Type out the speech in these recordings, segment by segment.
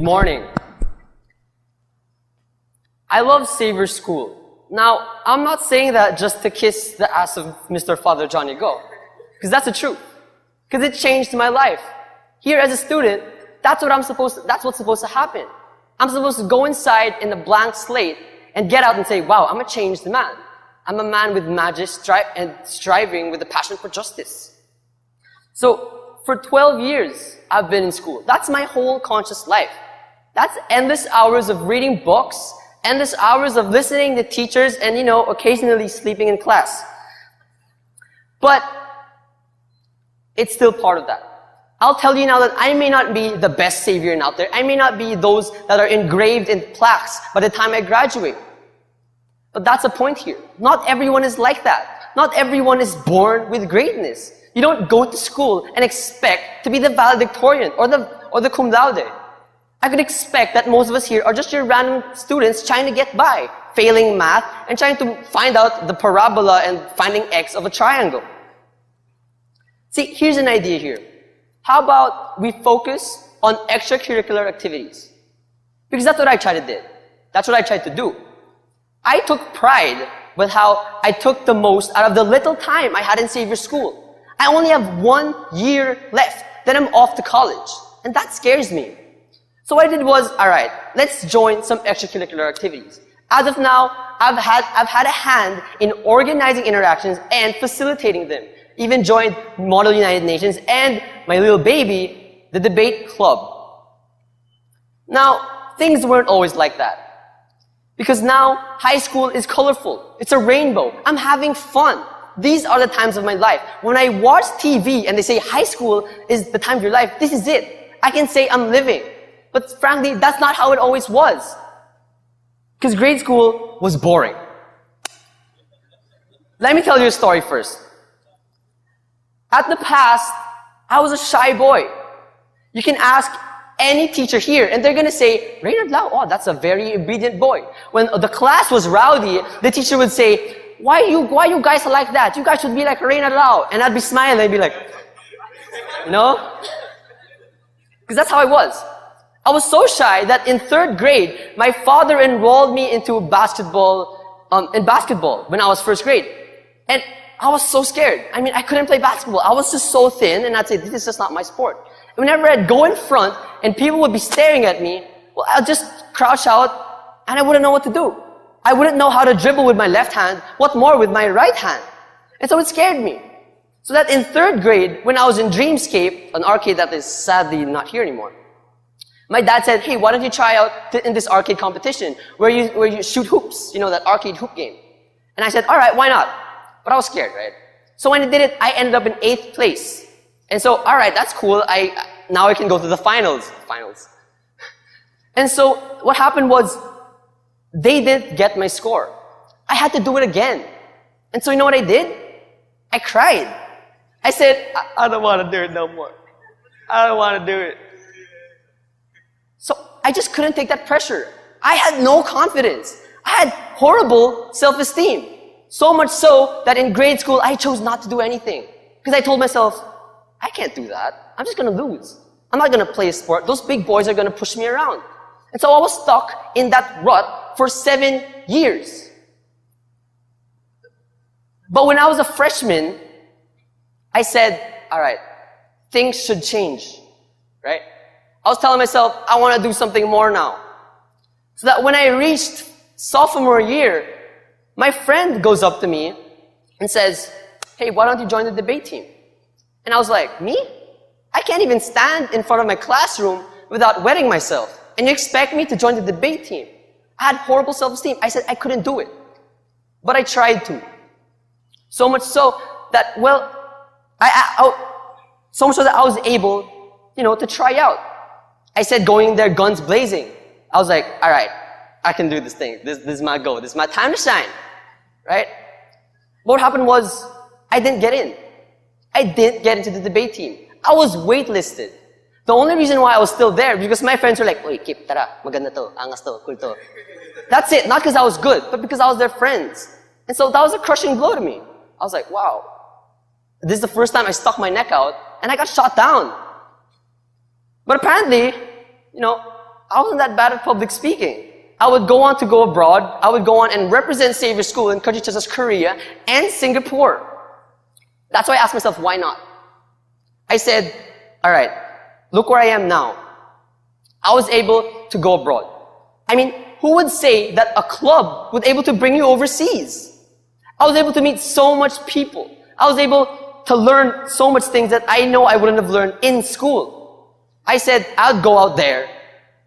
morning. I love Xavier School. Now, I'm not saying that just to kiss the ass of Mr. Father Johnny Go, because that's the truth. Because it changed my life. Here as a student, that's what's supposed to happen. I'm supposed to go inside in a blank slate and get out and say, wow, I'm a changed man. I'm a man with magic and striving with a passion for justice. So, for 12 years, I've been in school. That's my whole conscious life. That's endless hours of reading books, endless hours of listening to teachers, and, occasionally sleeping in class. But it's still part of that. I'll tell you now that I may not be the best Savior out there. I may not be those that are engraved in plaques by the time I graduate. But that's the point here. Not everyone is like that. Not everyone is born with greatness. You don't go to school and expect to be the valedictorian or the cum laude. I could expect that most of us here are just your random students trying to get by, failing math, and trying to find out the parabola and finding x of a triangle. See, here's an idea here. How about we focus on extracurricular activities? Because that's what I tried to do. That's what I tried to do. I took pride with how I took the most out of the little time I had in Xavier School. I only have 1 year left, then I'm off to college. And that scares me. So what I did was, alright, let's join some extracurricular activities. As of now, I've had a hand in organizing interactions and facilitating them. Even joined Model United Nations and my little baby, the debate club. Now, things weren't always like that. Because now, high school is colorful. It's a rainbow. I'm having fun. These are the times of my life. When I watch TV and they say high school is the time of your life, this is it. I can say I'm living. But frankly, that's not how it always was. Because grade school was boring. Let me tell you a story first. At the past, I was a shy boy. You can ask any teacher here, and they're gonna say, Raynard Lau, oh, that's a very obedient boy. When the class was rowdy, the teacher would say, why you guys are like that? You guys should be like Raynard Lau. And I'd be smiling, I'd be like, Because that's how I was. I was so shy that in 3rd grade, my father enrolled me into basketball when I was 1st grade. And I was so scared. I couldn't play basketball. I was just so thin, and I'd say, this is just not my sport. And whenever I'd go in front, and people would be staring at me, well, I'd just crouch out, and I wouldn't know what to do. I wouldn't know how to dribble with my left hand, what more with my right hand. And so it scared me. So that in 3rd grade, when I was in Dreamscape, an arcade that is sadly not here anymore, my dad said, hey, why don't you try out in this arcade competition where you shoot hoops, that arcade hoop game. And I said, alright, why not? But I was scared, right? So when I did it, I ended up in 8th place. And so, alright, that's cool. Now I can go to the finals. And so what happened was, they didn't get my score. I had to do it again. And so you know what I did? I cried. I said, I don't want to do it no more. I don't want to do it. So I just couldn't take that pressure. I had no confidence. I had horrible self-esteem. So much so that in grade school, I chose not to do anything. Because I told myself, I can't do that. I'm just going to lose. I'm not going to play a sport. Those big boys are going to push me around. And so I was stuck in that rut for 7 years. But when I was a freshman, I said, alright, things should change. Right? I was telling myself, I want to do something more now. So that when I reached sophomore year, my friend goes up to me and says, hey, why don't you join the debate team? And I was like, me? I can't even stand in front of my classroom without wetting myself. And you expect me to join the debate team? I had horrible self-esteem. I said I couldn't do it. But I tried to. So much so that, I was able, to try out. I said going there guns blazing. I was like, alright, I can do this thing. This is my goal. This is my time to shine. Right? What happened was, I didn't get in. I didn't get into the debate team. I was waitlisted. The only reason why I was still there because my friends were like, "Oy, Kip, tara, maganda to, angas to, cool to." That's it. Not because I was good, but because I was their friends. And so that was a crushing blow to me. I was like, wow. This is the first time I stuck my neck out and I got shot down. But apparently, I wasn't that bad at public speaking. I would go on to go abroad. I would go on and represent Xavier School in countries such as Korea and Singapore. That's why I asked myself, why not? I said, all right, look where I am now. I was able to go abroad. I mean, who would say that a club was able to bring you overseas? I was able to meet so much people. I was able to learn so much things that I know I wouldn't have learned in school. I said, I'd go out there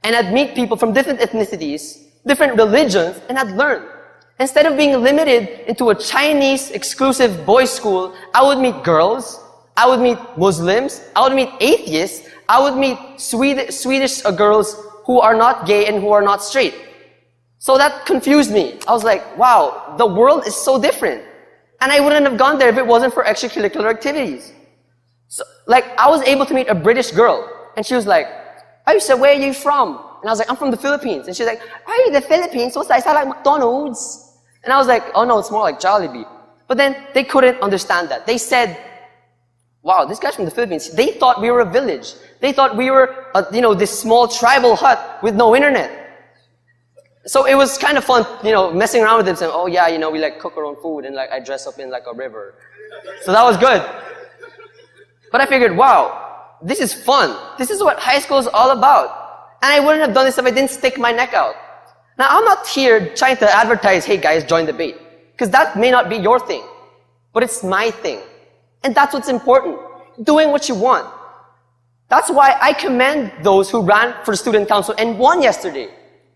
and I'd meet people from different ethnicities, different religions, and I'd learn. Instead of being limited into a Chinese exclusive boys' school, I would meet girls, I would meet Muslims, I would meet atheists, I would meet Swedish girls who are not gay and who are not straight. So that confused me. I was like, wow, the world is so different. And I wouldn't have gone there if it wasn't for extracurricular activities. So, like, I was able to meet a British girl, and she was like, oh, so where are you from? And I was like, I'm from the Philippines. And she's like, are you the Philippines? What's that? Is that like McDonald's? And I was like, oh no, it's more like Jollibee. But then they couldn't understand that. They said, wow, this guy's from the Philippines. They thought we were a village. They thought we were, this small tribal hut with no internet. So it was kind of fun, messing around with them, saying, oh yeah, we like cook our own food and like I dress up in like a river. So that was good. But I figured, wow, this is fun. This is what high school is all about. And I wouldn't have done this if I didn't stick my neck out. Now, I'm not here trying to advertise, hey guys, join the bait. Because that may not be your thing. But it's my thing. And that's what's important. Doing what you want. That's why I commend those who ran for the student council and won yesterday.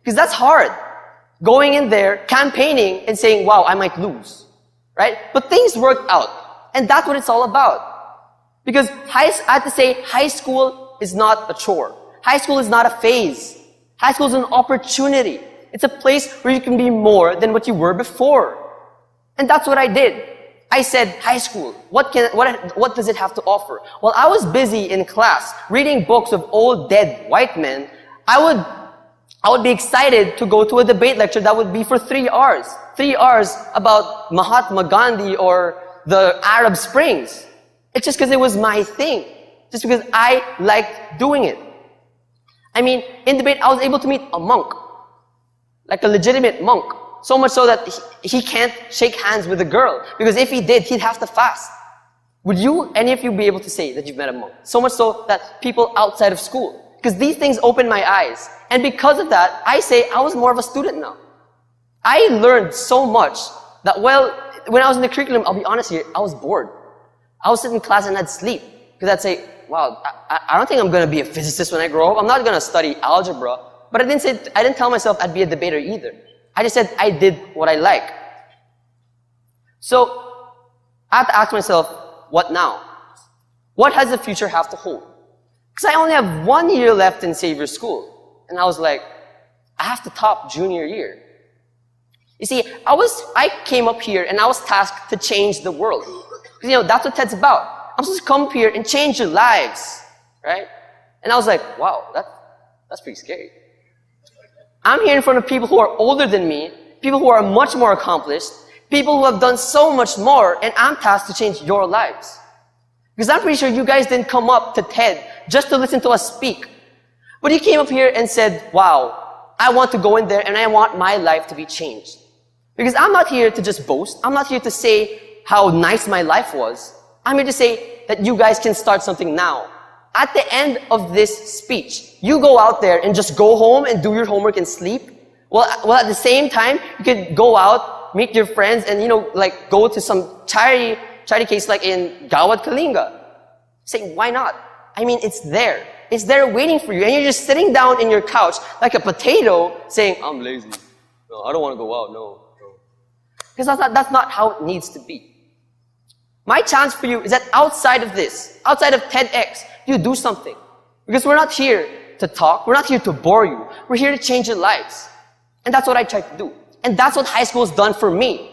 Because that's hard. Going in there, campaigning, and saying, wow, I might lose. Right? But things worked out. And that's what it's all about. Because I have to say, high school is not a chore. High school is not a phase. High school is an opportunity. It's a place where you can be more than what you were before. And that's what I did. I said, high school, what does it have to offer? While I was busy in class, reading books of old dead white men, I would be excited to go to a debate lecture that would be for 3 hours. 3 hours about Mahatma Gandhi or the Arab Springs. It's just because it was my thing. Just because I liked doing it. I mean, in debate, I was able to meet a monk. Like a legitimate monk. So much so that he can't shake hands with a girl. Because if he did, he'd have to fast. Would any of you be able to say that you've met a monk? So much so that people outside of school. Because these things opened my eyes. And because of that, I say I was more of a student now. I learned so much that, when I was in the curriculum, I'll be honest here, I was bored. I would sit in class and I'd sleep. Because I'd say, wow, I don't think I'm going to be a physicist when I grow up. I'm not going to study algebra. But I didn't tell myself I'd be a debater either. I just said I did what I like. So, I have to ask myself, what now? What does the future have to hold? Because I only have 1 year left in Xavier School. And I was like, I have to top junior year. You see, I came up here and I was tasked to change the world. Because, that's what TED's about. I'm supposed to come up here and change your lives. Right? And I was like, wow, that's pretty scary. I'm here in front of people who are older than me, people who are much more accomplished, people who have done so much more, and I'm tasked to change your lives. Because I'm pretty sure you guys didn't come up to TED just to listen to us speak. But you came up here and said, wow, I want to go in there and I want my life to be changed. Because I'm not here to just boast. I'm not here to say how nice my life was. I'm here to say that you guys can start something now. At the end of this speech, you go out there and just go home and do your homework and sleep. Well, at the same time, you could go out, meet your friends, and go to some charity case like in Gawad Kalinga. Say, why not? I mean, it's there. It's there waiting for you. And you're just sitting down in your couch like a potato saying, I'm lazy. No, I don't want to go out. No. Because that's not how it needs to be. My challenge for you is that outside of this, outside of TEDx, you do something. Because we're not here to talk. We're not here to bore you. We're here to change your lives. And that's what I try to do. And that's what high school has done for me.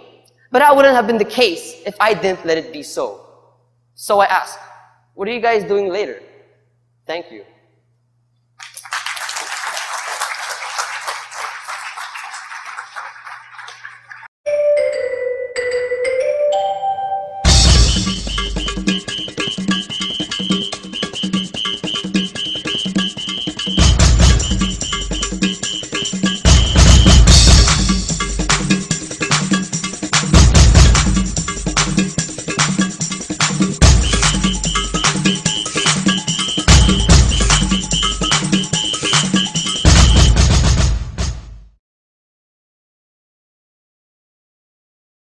But that wouldn't have been the case if I didn't let it be so. So I ask, what are you guys doing later? Thank you.